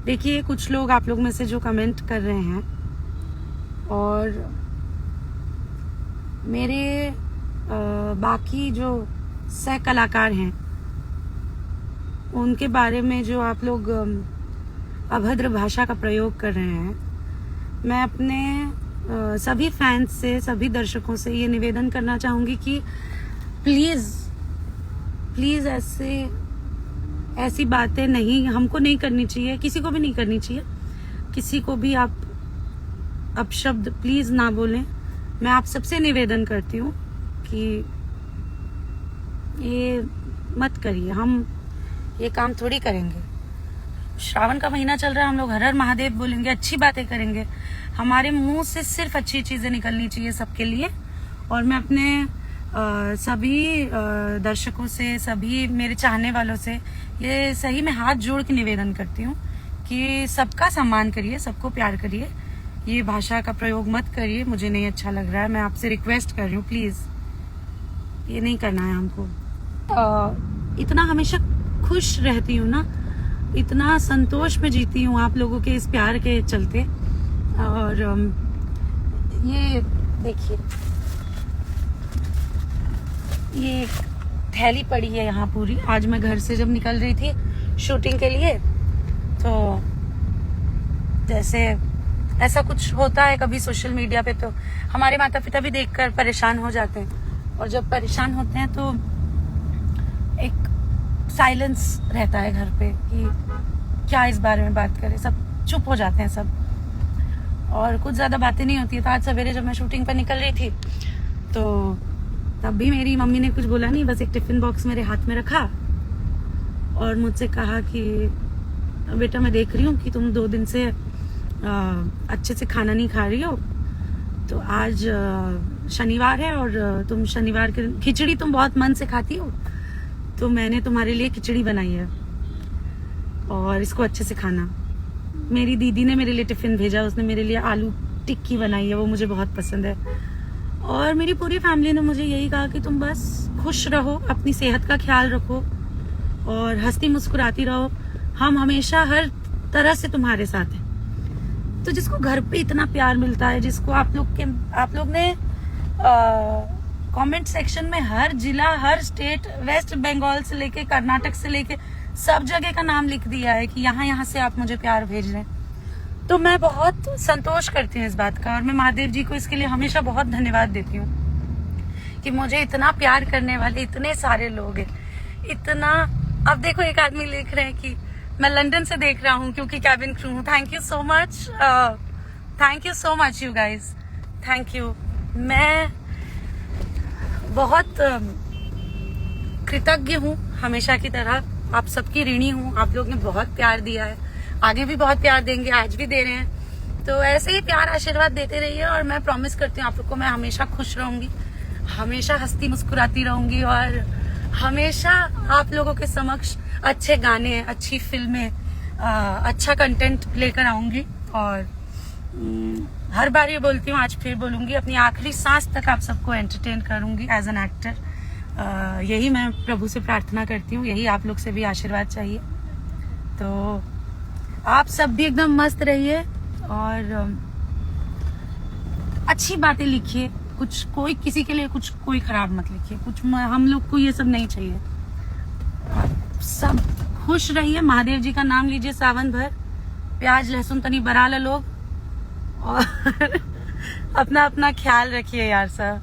देखिए, कुछ लोग आप लोग में से जो कमेंट कर रहे हैं और मेरे बाकी जो सह कलाकार हैं उनके बारे में जो आप लोग अभद्र भाषा का प्रयोग कर रहे हैं, मैं अपने सभी फैंस से, सभी दर्शकों से ये निवेदन करना चाहूँगी कि प्लीज़ ऐसी बातें नहीं, हमको नहीं करनी चाहिए, किसी को भी नहीं करनी चाहिए। किसी को भी आप अपशब्द प्लीज़ ना बोलें। मैं आप सबसे निवेदन करती हूँ कि ये मत करिए। हम ये काम थोड़ी करेंगे। श्रावण का महीना चल रहा है, हम लोग हर हर महादेव बोलेंगे, अच्छी बातें करेंगे। हमारे मुंह से सिर्फ अच्छी चीज़ें निकलनी चाहिए सबके लिए। और मैं अपने सभी दर्शकों से, सभी मेरे चाहने वालों से ये सही में हाथ जोड़ के निवेदन करती हूँ कि सबका सम्मान करिए, सबको प्यार करिए। ये भाषा का प्रयोग मत करिए, मुझे नहीं अच्छा लग रहा है। मैं आपसे रिक्वेस्ट कर रही हूँ, प्लीज़ ये नहीं करना है हमको। इतना हमेशा खुश रहती हूँ ना, इतना संतोष में जीती हूँ आप लोगों के इस प्यार के चलते। और ये देखिए, ये थैली पड़ी है यहाँ पूरी। आज मैं घर से जब निकल रही थी शूटिंग के लिए, तो जैसे ऐसा कुछ होता है कभी सोशल मीडिया पे, तो हमारे माता पिता भी देखकर परेशान हो जाते हैं। और जब परेशान होते हैं तो एक साइलेंस रहता है घर पे कि क्या इस बारे में बात करें, सब चुप हो जाते हैं सब, और कुछ ज़्यादा बातें नहीं होती है। तो आज सवेरे जब मैं शूटिंग पर निकल रही थी तो तब भी मेरी मम्मी ने कुछ बोला नहीं, बस एक टिफिन बॉक्स मेरे हाथ में रखा और मुझसे कहा कि बेटा, मैं देख रही हूँ कि तुम 2 दिन से अच्छे से खाना नहीं खा रही हो, तो आज शनिवार है और तुम शनिवार के खिचड़ी तुम बहुत मन से खाती हो, तो मैंने तुम्हारे लिए खिचड़ी बनाई है और इसको अच्छे से खाना। मेरी दीदी ने मेरे लिए टिफिन भेजा, उसने मेरे लिए आलू टिक्की बनाई है, वो मुझे बहुत पसंद है। और मेरी पूरी फैमिली ने मुझे यही कहा कि तुम बस खुश रहो, अपनी सेहत का ख्याल रखो और हंसती मुस्कुराती रहो, हम हमेशा हर तरह से तुम्हारे साथ हैं। तो जिसको घर पे इतना प्यार मिलता है, जिसको आप लोग ने कमेंट सेक्शन में हर जिला, हर स्टेट, वेस्ट बंगाल से लेके कर्नाटक से लेके सब जगह का नाम लिख दिया है कि यहाँ से आप मुझे प्यार भेज रहे हैं, तो मैं बहुत संतोष करती हूँ इस बात का। और मैं महादेव जी को इसके लिए हमेशा बहुत धन्यवाद देती हूँ कि मुझे इतना प्यार करने वाले इतने सारे लोग हैं, इतना। अब देखो, एक आदमी लिख रहे हैं कि मैं लंदन से देख रहा हूँ क्योंकि कैबिन क्रू हूँ। Thank you so much you guys, thank you. मैं बहुत कृतज्ञ हूँ, हमेशा की तरह आप सबकी ऋणी हूँ। आप लोग ने बहुत प्यार दिया है, आगे भी बहुत प्यार देंगे, आज भी दे रहे हैं। तो ऐसे ही प्यार आशीर्वाद देते रहिए और मैं प्रॉमिस करती हूँ आप लोग को, मैं हमेशा खुश रहूंगी, हमेशा हंसती मुस्कुराती रहूंगी और हमेशा आप लोगों के समक्ष अच्छे गाने, अच्छी फिल्में, अच्छा कंटेंट लेकर आऊंगी। और हर बार ये बोलती हूँ, आज फिर बोलूंगी, अपनी आखिरी सांस तक आप सबको एंटरटेन करूंगी एज एन एक्टर। यही मैं प्रभु से प्रार्थना करती हूँ, यही आप लोग से भी आशीर्वाद चाहिए। तो आप सब भी एकदम मस्त रहिए और अच्छी बातें लिखिए, कोई किसी के लिए कोई खराब मत लिखिए, हम लोग को ये सब नहीं चाहिए। सब खुश रहिए, महादेव जी का नाम लीजिए सावन भर, प्याज लहसुन तनी बरा लो लोग, और अपना ख्याल रखिए यार सब।